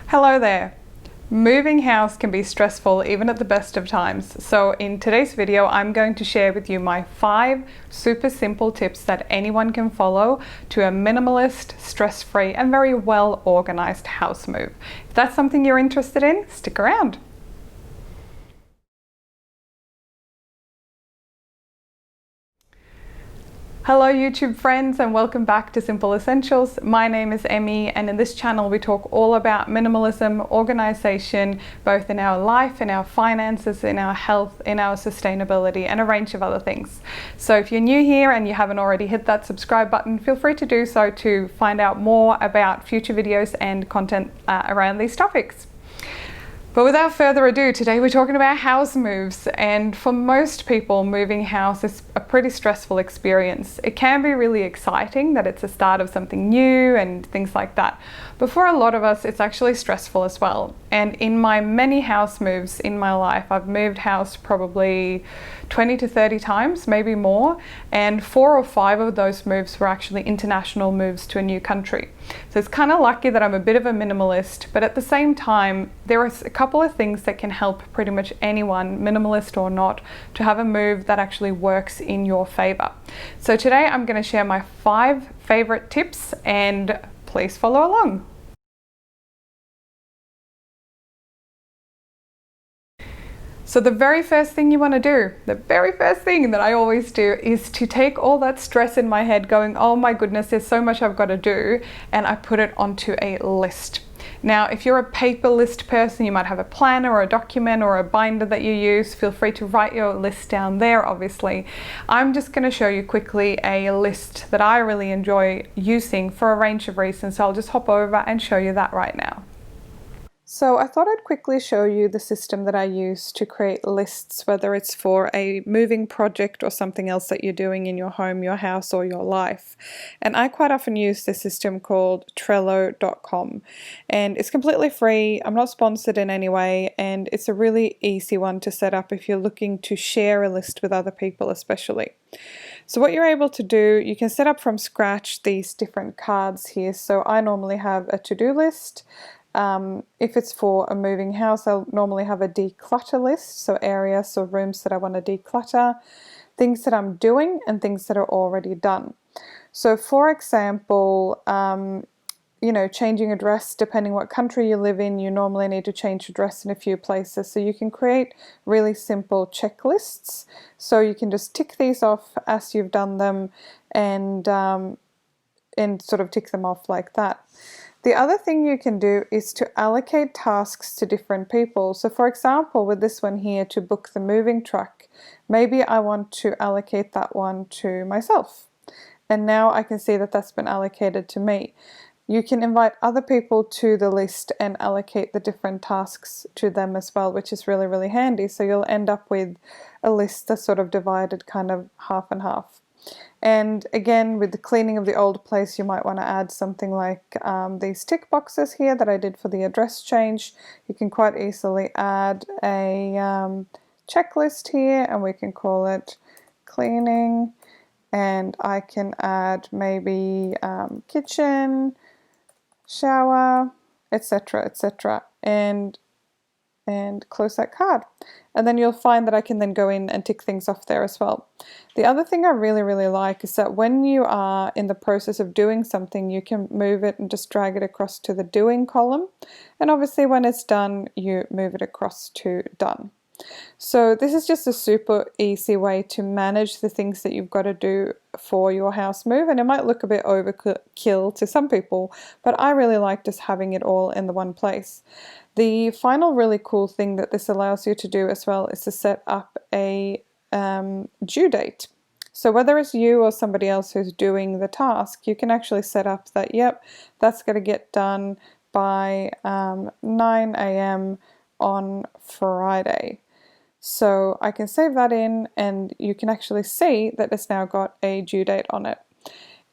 Hello there. Moving house can be stressful even at the best of times. So in today's video, I'm going to share with you my 5 super simple tips that anyone can follow to a minimalist, stress-free, and very well organized house move. If that's something you're interested in, stick around. Hello YouTube friends and welcome back to Simple Essentials. My name is Emmy and in this channel we talk all about minimalism, organization, both in our life, in our finances, in our health, in our sustainability and a range of other things. So if you're new here and you haven't already hit that subscribe button, feel free to do so to find out more about future videos and content around these topics. But without further ado, today we're talking about house moves, and for most people moving house is a pretty stressful experience. It can be really exciting that it's the start of something new and things like that, but for a lot of us it's actually stressful as well. And in my many house moves in my life, I've moved house probably 20 to 30 times, maybe more, and 4 or 5 of those moves were actually international moves to a new country. So it's kind of lucky that I'm a bit of a minimalist, but at the same time there are a couple of things that can help pretty much anyone, minimalist or not, to have a move that actually works in your favor. So today I'm going to share my 5 favorite tips and please follow along. So the very first thing you want to do, the very first thing that I always do, is to take all that stress in my head going, oh my goodness, there's so much I've got to do, and I put it onto a list. Now, if you're a paper list person, you might have a planner or a document or a binder that you use. Feel free to write your list down there, obviously. I'm just going to show you quickly a list that I really enjoy using for a range of reasons. So I'll just hop over and show you that right now. So I thought I'd quickly show you the system that I use to create lists, whether it's for a moving project or something else that you're doing in your home, your house, or your life. And I quite often use this system called Trello.com, and it's completely free. I'm not sponsored in any way, and it's a really easy one to set up if you're looking to share a list with other people especially. So what you're able to do, you can set up from scratch these different cards here. So I normally have a to-do list. If it's for a moving house, I'll normally have a declutter list, so areas or rooms that I want to declutter, things that I'm doing and things that are already done. So for example, changing address, depending what country you live in, you normally need to change address in a few places. So you can create really simple checklists. So you can just tick these off as you've done them and sort of tick them off like that. The other thing you can do is to allocate tasks to different people. So for example, with this one here, to book the moving truck, maybe I want to allocate that one to myself. And now I can see that that's been allocated to me. You can invite other people to the list and allocate the different tasks to them as well, which is really, really handy. So you'll end up with a list that's sort of divided kind of half and half. And again, with the cleaning of the old place, you might want to add something like these tick boxes here that I did for the address change. You can quite easily add a checklist here, and we can call it cleaning. And I can add maybe kitchen, shower, etc., etc., and close that card. And then you'll find that I can then go in and tick things off there as well. The other thing I really, really like is that when you are in the process of doing something, you can move it and just drag it across to the doing column. And obviously when it's done, you move it across to done. So this is just a super easy way to manage the things that you've got to do for your house move, and it might look a bit overkill to some people, but I really like just having it all in the one place. The final really cool thing that this allows you to do as well is to set up a due date. So whether it's you or somebody else who's doing the task, you can actually set up that, yep, that's going to get done by 9 a.m. on Friday. So I can save that in and you can actually see that it's now got a due date on it.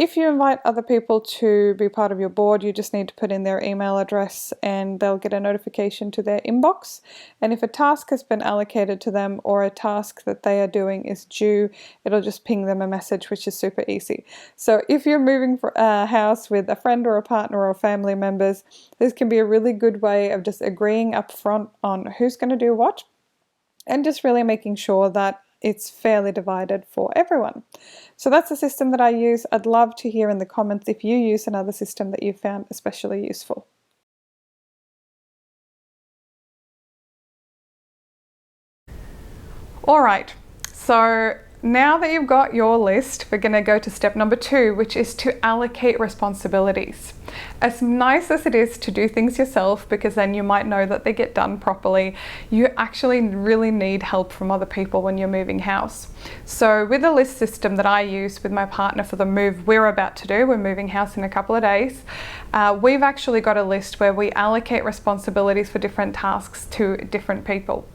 If you invite other people to be part of your board, you just need to put in their email address and they'll get a notification to their inbox. And if a task has been allocated to them or a task that they are doing is due, it'll just ping them a message, which is super easy. So if you're moving for a house with a friend or a partner or family members, this can be a really good way of just agreeing up front on who's going to do what and just really making sure that it's fairly divided for everyone. So that's a system that I use. I'd love to hear in the comments if you use another system that you found especially useful. All right, so now that you've got your list, we're going to go to step number 2, which is to allocate responsibilities. As nice as it is to do things yourself, because then you might know that they get done properly, you actually really need help from other people when you're moving house. So with the list system that I use with my partner for the move we're about to do, we're moving house in a couple of days, we've actually got a list where we allocate responsibilities for different tasks to different people.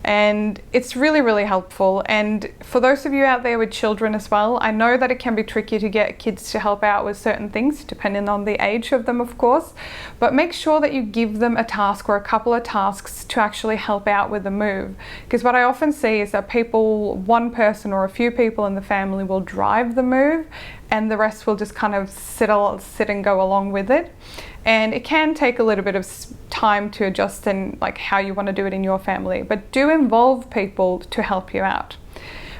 And it's really, really helpful. And for those of you out there with children as well, I know that it can be tricky to get kids to help out with certain things, depending on the age of them, of course. But make sure that you give them a task or a couple of tasks to actually help out with the move. Because what I often see is that one person or a few people in the family will drive the move, and the rest will just kind of sit and go along with it. And it can take a little bit of time to adjust in like how you want to do it in your family, but do involve people to help you out.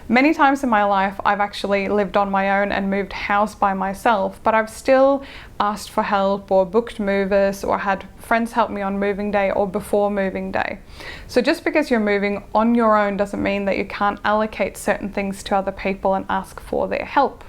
Many times in my life, I've actually lived on my own and moved house by myself, but I've still asked for help or booked movers or had friends help me on moving day or before moving day. So just because you're moving on your own doesn't mean that you can't allocate certain things to other people and ask for their help.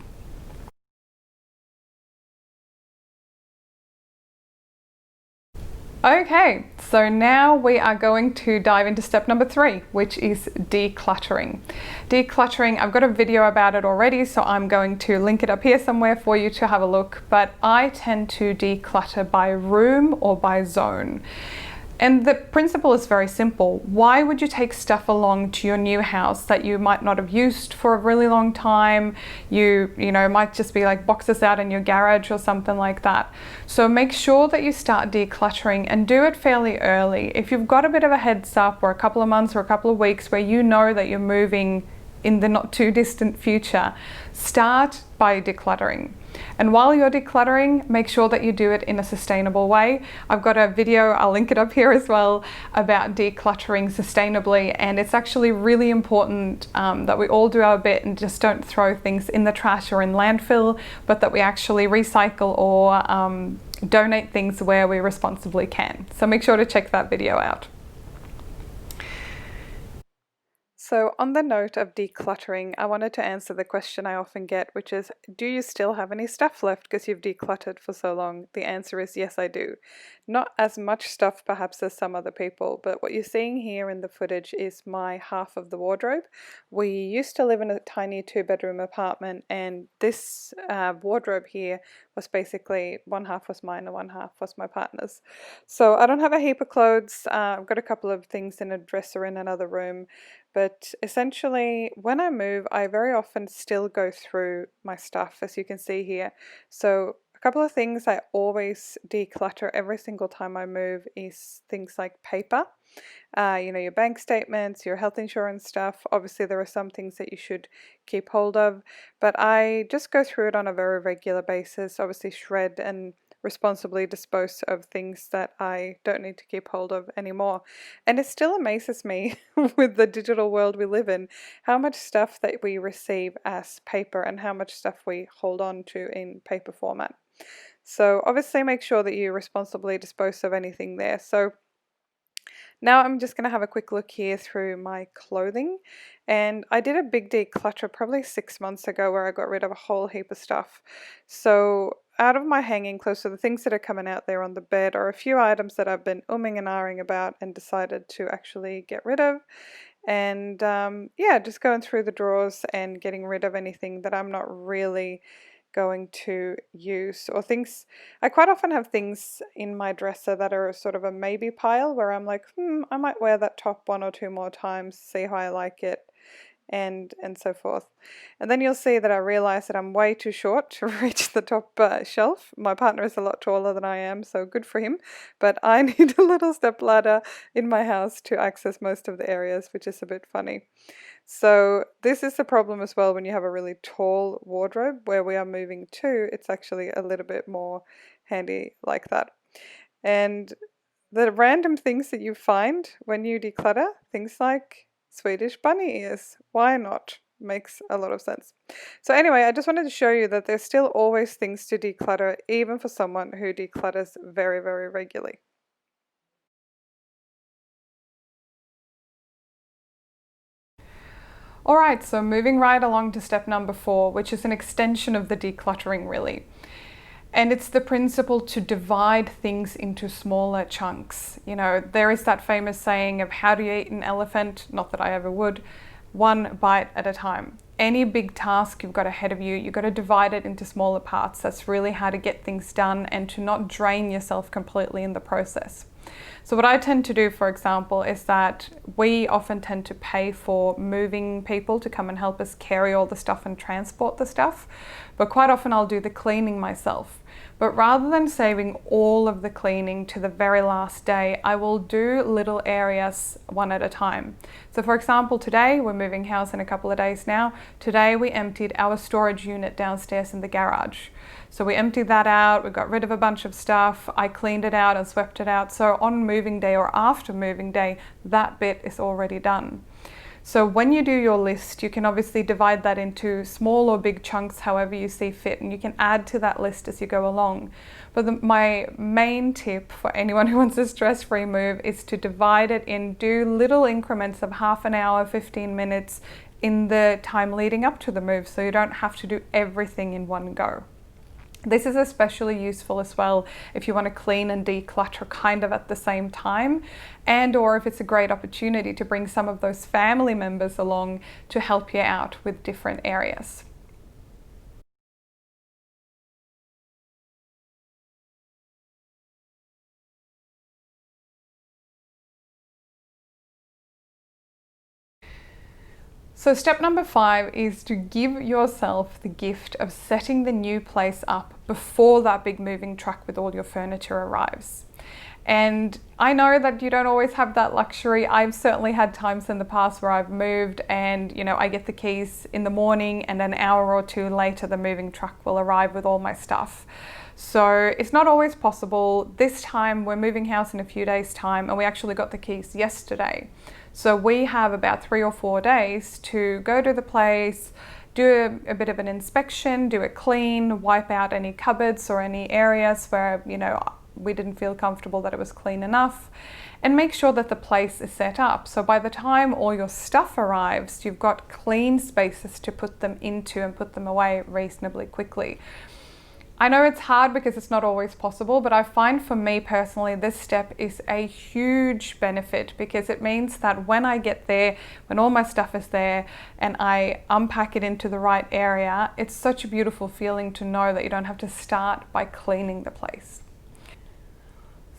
Okay, so now we are going to dive into step number 3, which is decluttering. Decluttering, I've got a video about it already, so I'm going to link it up here somewhere for you to have a look, but I tend to declutter by room or by zone. And the principle is very simple. Why would you take stuff along to your new house that you might not have used for a really long time? You know, it might just be like boxes out in your garage or something like that. So make sure that you start decluttering and do it fairly early. If you've got a bit of a heads up or a couple of months or a couple of weeks where you know that you're moving in the not too distant future, start by decluttering. And while you're decluttering, make sure that you do it in a sustainable way. I've got a video, I'll link it up here as well, about decluttering sustainably, and it's actually really important that we all do our bit and just don't throw things in the trash or in landfill, but that we actually recycle or donate things where we responsibly can. So make sure to check that video out. So on the note of decluttering, I wanted to answer the question I often get, which is, do you still have any stuff left because you've decluttered for so long? The answer is yes, I do. Not as much stuff perhaps as some other people, but what you're seeing here in the footage is my half of the wardrobe. We used to live in a tiny 2-bedroom apartment, and this wardrobe here was basically one half was mine and one half was my partner's. So I don't have a heap of clothes. I've got a couple of things in a dresser in another room. But essentially, when I move, I very often still go through my stuff, as you can see here. So a couple of things I always declutter every single time I move is things like paper. You know, your bank statements, your health insurance stuff. Obviously, there are some things that you should keep hold of, but I just go through it on a very regular basis. Obviously, shred and responsibly dispose of things that I don't need to keep hold of anymore. And it still amazes me with the digital world we live in, how much stuff that we receive as paper and how much stuff we hold on to in paper format. So obviously make sure that you responsibly dispose of anything there. So now I'm just going to have a quick look here through my clothing, and I did a big declutter probably 6 months ago where I got rid of a whole heap of stuff. So out of my hanging clothes, so the things that are coming out there on the bed are a few items that I've been umming and ahhing about and decided to actually get rid of. And yeah, just going through the drawers and getting rid of anything that I'm not really going to use, or things. I quite often have things in my dresser that are sort of a maybe pile where I'm like, I might wear that top 1 or 2 more times, see how I like it. and so forth. And then you'll see that I realize that I'm way too short to reach the top shelf. My partner is a lot taller than I am, so good for him. But I need a little step ladder in my house to access most of the areas, which is a bit funny. So this is the problem as well when you have a really tall wardrobe where we are moving to. It's actually a little bit more handy like that. And the random things that you find when you declutter, things like Swedish bunny ears. Why not? Makes a lot of sense. So anyway, I just wanted to show you that there's still always things to declutter, even for someone who declutters very, very regularly. All right, so moving right along to step number 4, which is an extension of the decluttering really. And it's the principle to divide things into smaller chunks. You know, there is that famous saying of how do you eat an elephant? Not that I ever would. One bite at a time. Any big task you've got ahead of you, you've got to divide it into smaller parts. That's really how to get things done and to not drain yourself completely in the process. So what I tend to do, for example, is that we often tend to pay for moving people to come and help us carry all the stuff and transport the stuff. But quite often I'll do the cleaning myself. But rather than saving all of the cleaning to the very last day, I will do little areas one at a time. So for example, today we're moving house in a couple of days now. Today we emptied our storage unit downstairs in the garage. So we emptied that out, we got rid of a bunch of stuff, I cleaned it out and swept it out. So on moving day or after moving day, that bit is already done. So when you do your list, you can obviously divide that into small or big chunks, however you see fit, and you can add to that list as you go along. But my main tip for anyone who wants a stress-free move is to divide it in, do little increments of half an hour, 15 minutes in the time leading up to the move, so you don't have to do everything in one go. This is especially useful as well if you want to clean and declutter kind of at the same time, and or if it's a great opportunity to bring some of those family members along to help you out with different areas. So step number 5 is to give yourself the gift of setting the new place up before that big moving truck with all your furniture arrives. And I know that you don't always have that luxury. I've certainly had times in the past where I've moved and, you know, I get the keys in the morning and an hour or two later the moving truck will arrive with all my stuff. So it's not always possible. This time we're moving house in a few days' time and we actually got the keys yesterday. So we have about 3 or 4 days to go to the place, do a bit of an inspection, do a clean, wipe out any cupboards or any areas where, you know, we didn't feel comfortable that it was clean enough, and make sure that the place is set up. So by the time all your stuff arrives, you've got clean spaces to put them into and put them away reasonably quickly. I know it's hard because it's not always possible, but I find for me personally, this step is a huge benefit because it means that when I get there, when all my stuff is there and I unpack it into the right area, it's such a beautiful feeling to know that you don't have to start by cleaning the place.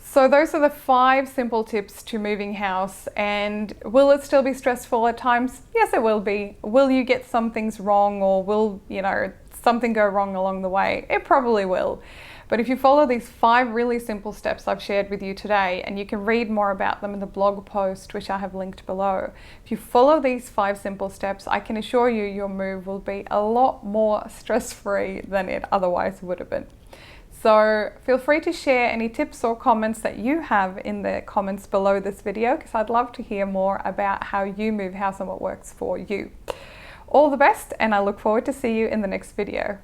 So those are the 5 simple tips to moving house. And will it still be stressful at times? Yes, it will be. Will you get some things wrong, or will, you know, something go wrong along the way? It probably will. But if you follow these 5 really simple steps I've shared with you today, and you can read more about them in the blog post, which I have linked below. If you follow these 5 simple steps, I can assure you your move will be a lot more stress-free than it otherwise would have been. So feel free to share any tips or comments that you have in the comments below this video, because I'd love to hear more about how you move house and what works for you. All the best, and I look forward to see you in the next video.